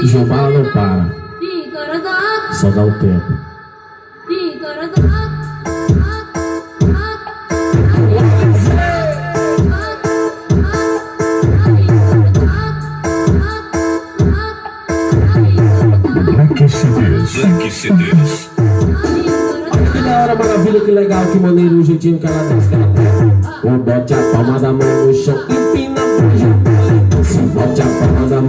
João Bala não para, só dá o tempo. Black CDs. Que da hora, maravilha, que legal, que maneiro, o jeitinho que ela dança. Bote a palma da mão no chão, empina a bunda, bote a palma da mão.